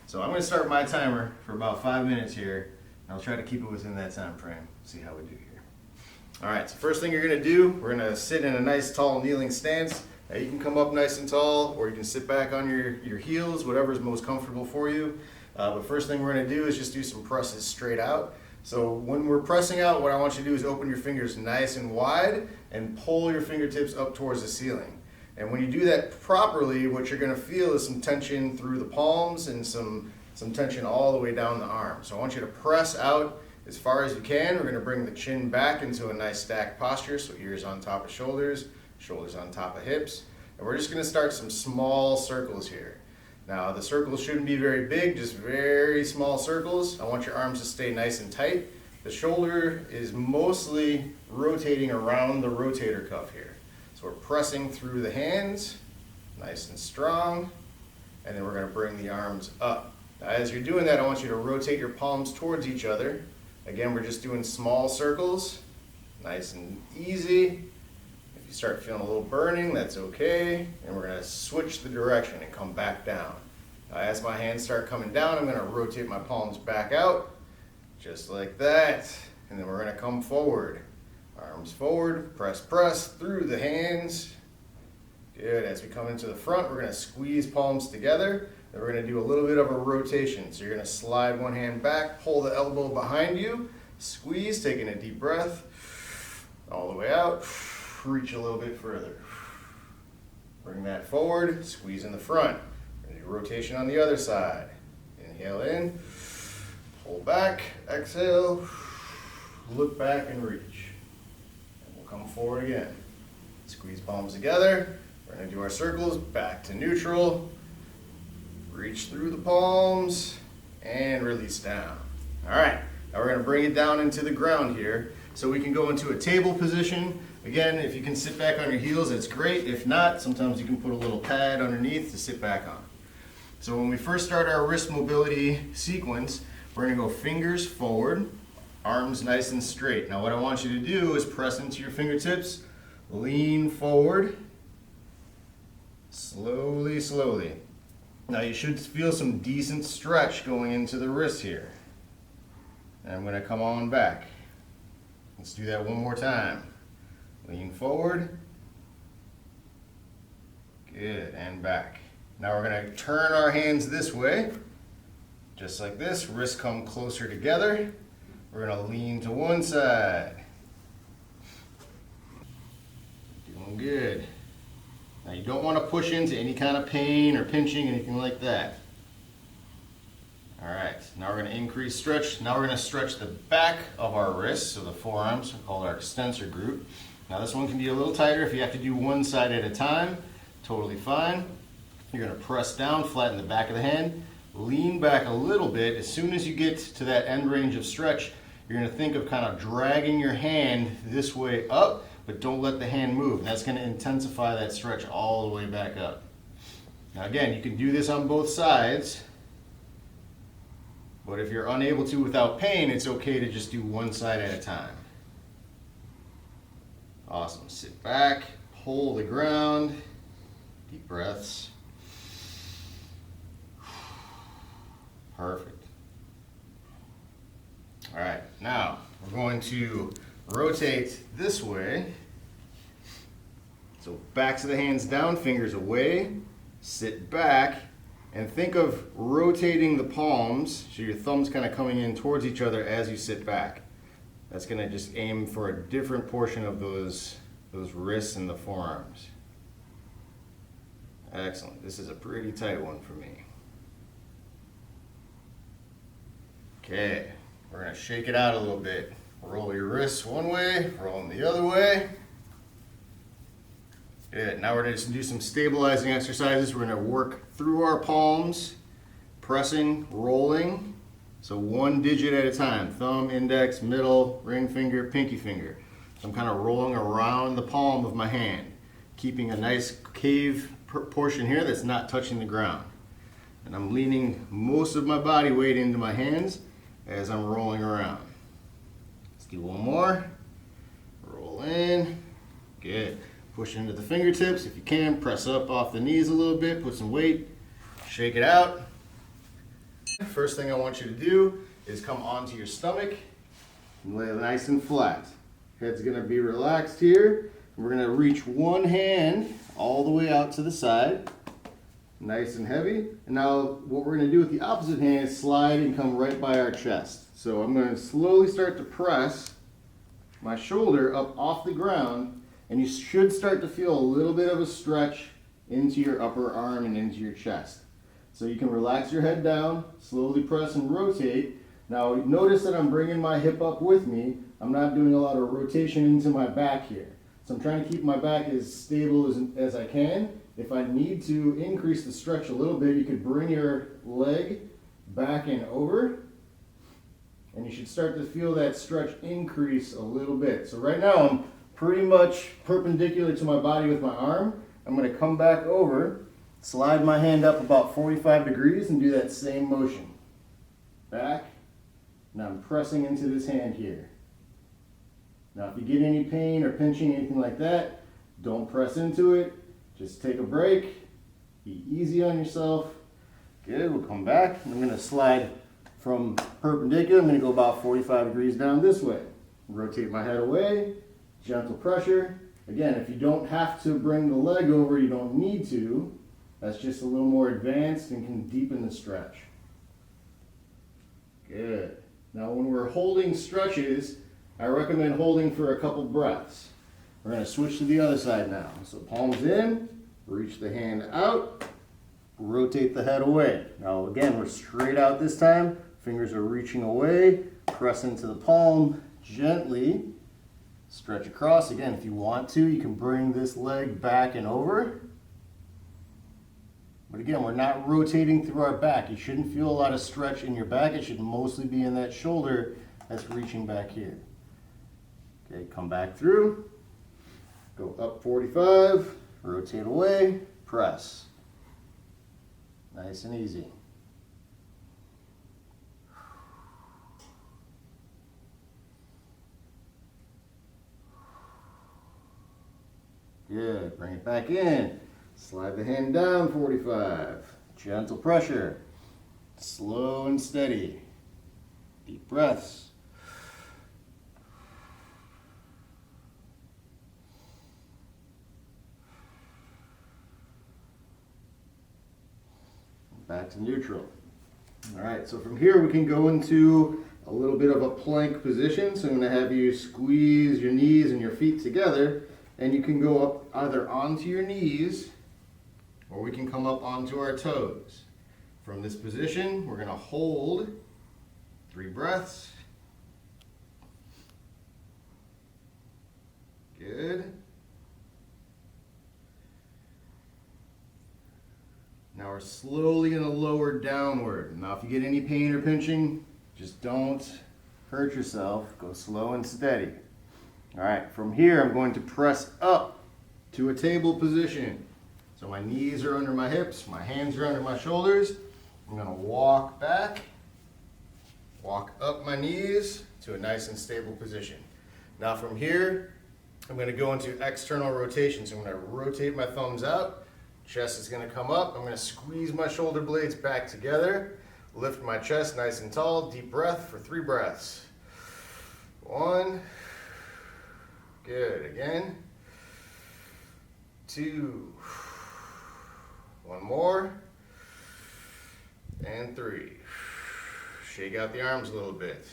So I'm going to start my timer for about 5 minutes here, and I'll try to keep it within that time frame. See how we do here. All right, so first thing you're going to do, we're going to sit in a nice tall kneeling stance. Now you can come up nice and tall, or you can sit back on your heels, whatever is most comfortable for you. But first thing we're going to do is just do some presses straight out. So when we're pressing out, what I want you to do is open your fingers nice and wide and pull your fingertips up towards the ceiling. And when you do that properly, what you're going to feel is some tension through the palms and some tension all the way down the arm. So I want you to press out as far as you can. We're going to bring the chin back into a nice stacked posture, so ears on top of shoulders, shoulders on top of hips. And we're just going to start some small circles here. Now the circles shouldn't be very big, just very small circles. I want your arms to stay nice and tight. The shoulder is mostly rotating around the rotator cuff here. So we're pressing through the hands, nice and strong, and then we're going to bring the arms up. Now as you're doing that, I want you to rotate your palms towards each other. Again, we're just doing small circles, nice and easy. If you start feeling a little burning, that's okay. And we're going to switch the direction and come back down. Now, as my hands start coming down, I'm going to rotate my palms back out, just like that. And then we're going to come forward. Arms forward, press, press through the hands. Good. As we come into the front, we're going to squeeze palms together. Then we're going to do a little bit of a rotation. So you're going to slide one hand back, pull the elbow behind you, squeeze, taking a deep breath, all the way out. Reach a little bit further. Bring that forward, squeeze in the front. Do rotation on the other side. Inhale in, pull back, exhale, look back and reach. Come forward again. Squeeze palms together. We're going to do our circles back to neutral. Reach through the palms and release down. All right, now we're going to bring it down into the ground here so we can go into a table position. Again, if you can sit back on your heels, that's great. If not, sometimes you can put a little pad underneath to sit back on. So when we first start our wrist mobility sequence, we're going to go fingers forward, arms nice and straight. Now what I want you to do is press into your fingertips, lean forward, slowly, slowly. Now you should feel some decent stretch going into the wrist here. And I'm going to come on back. Let's do that one more time. Lean forward. Good, and back. Now we're going to turn our hands this way, just like this. Wrists come closer together. We're going to lean to one side. Doing good. Now you don't want to push into any kind of pain or pinching, anything like that. All right, now we're going to increase stretch. Now we're going to stretch the back of our wrists, so the forearms, called our extensor group. Now this one can be a little tighter if you have to do one side at a time. Totally fine. You're going to press down, flatten the back of the hand, lean back a little bit. As soon as you get to that end range of stretch, you're going to think of kind of dragging your hand this way up, but don't let the hand move. That's going to intensify that stretch all the way back up. Now again, you can do this on both sides, but if you're unable to without pain, it's okay to just do one side at a time. Awesome. Sit back, hold the ground, deep breaths. Perfect. All right, now we're going to rotate this way. So backs of the hands down, fingers away, sit back, and think of rotating the palms, so your thumbs kind of coming in towards each other as you sit back. That's going to just aim for a different portion of those wrists and the forearms. Excellent. This is a pretty tight one for me. Okay, we're going to shake it out a little bit. Roll your wrists one way, roll them the other way. Good. Now we're going to do some stabilizing exercises. We're going to work through our palms, pressing, rolling. So one digit at a time. Thumb, index, middle, ring finger, pinky finger. So I'm kind of rolling around the palm of my hand, keeping a nice cave portion here that's not touching the ground. And I'm leaning most of my body weight into my hands as I'm rolling around. Let's do one more. Roll in. Good. Push into the fingertips. If you can, press up off the knees a little bit. Put some weight. Shake it out. First thing I want you to do is come onto your stomach and lay it nice and flat. Head's gonna be relaxed here. We're gonna reach one hand all the way out to the side, nice and heavy. And now what we're gonna do with the opposite hand is slide and come right by our chest. So I'm gonna slowly start to press my shoulder up off the ground, and you should start to feel a little bit of a stretch into your upper arm and into your chest. So you can relax your head down, slowly press and rotate. Now notice that I'm bringing my hip up with me. I'm not doing a lot of rotation into my back here. So I'm trying to keep my back as stable as I can. If I need to increase the stretch a little bit, you could bring your leg back and over, and you should start to feel that stretch increase a little bit. So right now I'm pretty much perpendicular to my body with my arm. I'm going to come back over, slide my hand up about 45 degrees and do that same motion. Back. Now I'm pressing into this hand here. Now if you get any pain or pinching, anything like that, don't press into it. Just take a break. Be easy on yourself. Good, we'll come back. I'm going to slide from perpendicular. I'm going to go about 45 degrees down this way. Rotate my head away. Gentle pressure. Again, if you don't have to bring the leg over, you don't need to. That's just a little more advanced and can deepen the stretch. Good. Now when we're holding stretches, I recommend holding for a couple breaths. We're going to switch to the other side now. So palms in, reach the hand out, rotate the head away. Now again, we're straight out this time. Fingers are reaching away, press into the palm, gently stretch across. Again, if you want to, you can bring this leg back and over. But again, we're not rotating through our back. You shouldn't feel a lot of stretch in your back. It should mostly be in that shoulder that's reaching back here. Okay, come back through. Go up 45, rotate away, press. Nice and easy. Good, bring it back in. Slide the hand down 45. Gentle pressure. Slow and steady. Deep breaths. Back to neutral. All right, so from here we can go into a little bit of a plank position. So I'm going to have you squeeze your knees and your feet together, and you can go up either onto your knees or we can come up onto our toes. From this position, we're going to hold 3 breaths. Good. Now we're slowly going to lower downward. Now if you get any pain or pinching, just don't hurt yourself. Go slow and steady. All right, from here I'm going to press up to a table position. So my knees are under my hips, my hands are under my shoulders. I'm going to walk back, walk up my knees to a nice and stable position. Now from here, I'm going to go into external rotation. So I'm going to rotate my thumbs out, chest is going to come up. I'm going to squeeze my shoulder blades back together, lift my chest nice and tall, deep breath for 3 breaths. 1, good, again, 2, 1 more, and 3. Shake out the arms a little bit.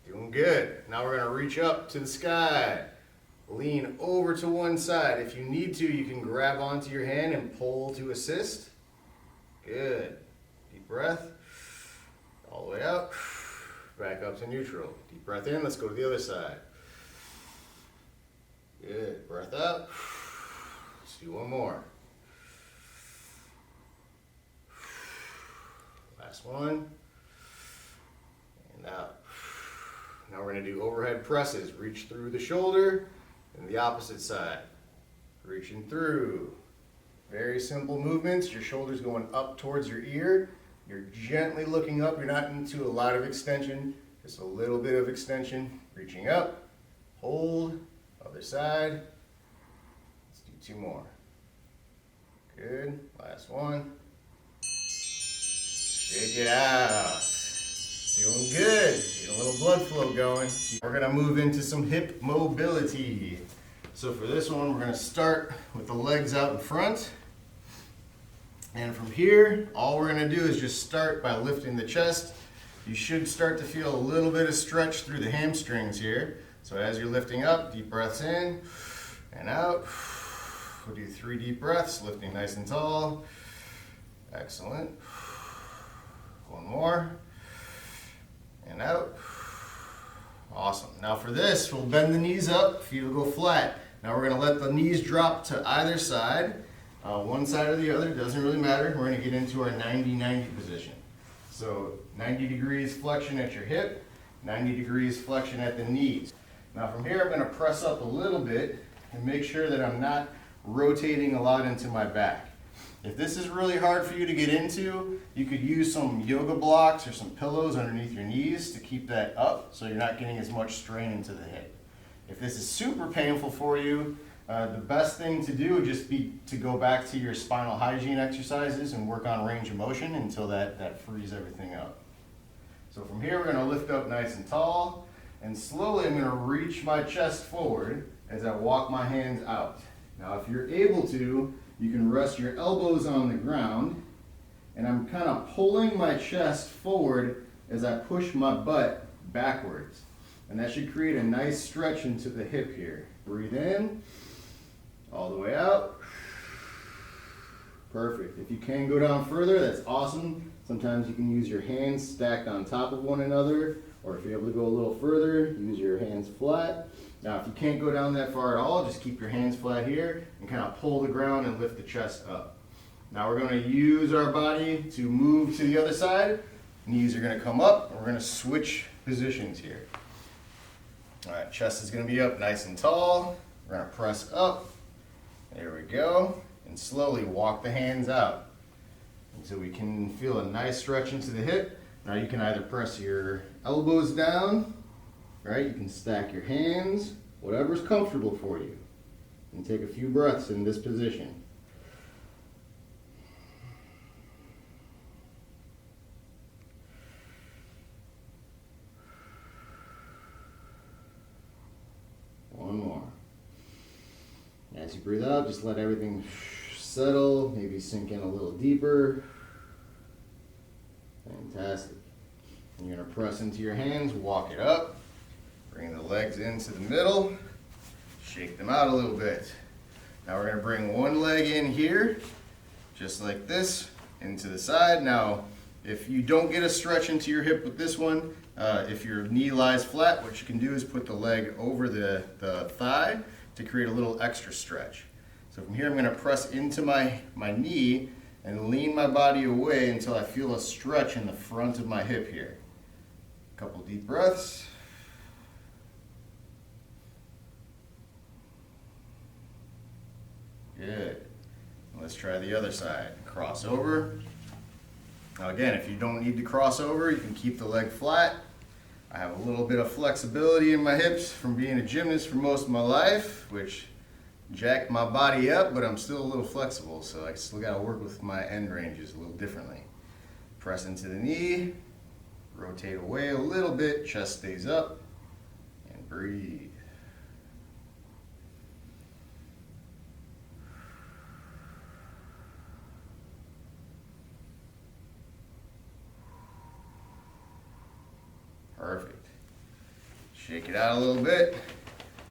Doing good. Now we're going to reach up to the sky. Lean over to one side. If you need to, you can grab onto your hand and pull to assist. Good. Deep breath. All the way out. Back up to neutral. Deep breath in. Let's go to the other side. Good. Breath out. Let's do 1 more. Last one. And out. Now we're going to do overhead presses. Reach through the shoulder and the opposite side. Reaching through. Very simple movements. Your shoulder's going up towards your ear. You're gently looking up. You're not into a lot of extension. Just a little bit of extension. Reaching up. Hold. Other side. Let's do 2 more. Good. Last one. Shake it out. Doing good. Get a little blood flow going. We're gonna move into some hip mobility. So for this one, we're gonna start with the legs out in front. And from here, all we're gonna do is just start by lifting the chest. You should start to feel a little bit of stretch through the hamstrings here. So as you're lifting up, deep breaths in and out. We'll do 3 deep breaths, lifting nice and tall. Excellent. One more. And out. Awesome. Now for this, we'll bend the knees up, feet will go flat. Now we're going to let the knees drop to either side. One side or the other, doesn't really matter. We're going to get into our 90-90 position. So 90 degrees flexion at your hip, 90 degrees flexion at the knees. Now from here, I'm going to press up a little bit and make sure that I'm not rotating a lot into my back. If this is really hard for you to get into, you could use some yoga blocks or some pillows underneath your knees to keep that up so you're not getting as much strain into the hip. If this is super painful for you, the best thing to do would just be to go back to your spinal hygiene exercises and work on range of motion until that frees everything up. So from here, we're going to lift up nice and tall, and slowly I'm going to reach my chest forward as I walk my hands out. Now if you're able to, you can rest your elbows on the ground, and I'm kind of pulling my chest forward as I push my butt backwards. And that should create a nice stretch into the hip here. Breathe in, all the way out. Perfect. If you can go down further, that's awesome. Sometimes you can use your hands stacked on top of one another, or if you're able to go a little further, use your hands flat. Now, if you can't go down that far at all, just keep your hands flat here and kind of pull the ground and lift the chest up. Now we're going to use our body to move to the other side. Knees are going to come up, and we're going to switch positions here. All right, chest is going to be up nice and tall. We're going to press up. There we go. And slowly walk the hands out until we can feel a nice stretch into the hip. Now you can either press your elbows down, right? You can stack your hands, whatever's comfortable for you. And take a few breaths in this position. One more. As you breathe out, just let everything settle, maybe sink in a little deeper. Fantastic. And you're going to press into your hands, walk it up, bring the legs into the middle, shake them out a little bit. Now we're going to bring one leg in here, just like this, into the side. Now, if you don't get a stretch into your hip with this one, if your knee lies flat, what you can do is put the leg over the thigh to create a little extra stretch. So from here, I'm going to press into my knee and lean my body away until I feel a stretch in the front of my hip here. A couple deep breaths. Good. Let's try the other side. Cross over. Now again, if you don't need to cross over, you can keep the leg flat. I have a little bit of flexibility in my hips from being a gymnast for most of my life, which jacked my body up, but I'm still a little flexible, so I still got to work with my end ranges a little differently. Press into the knee, rotate away a little bit, chest stays up, and breathe. Perfect. Shake it out a little bit.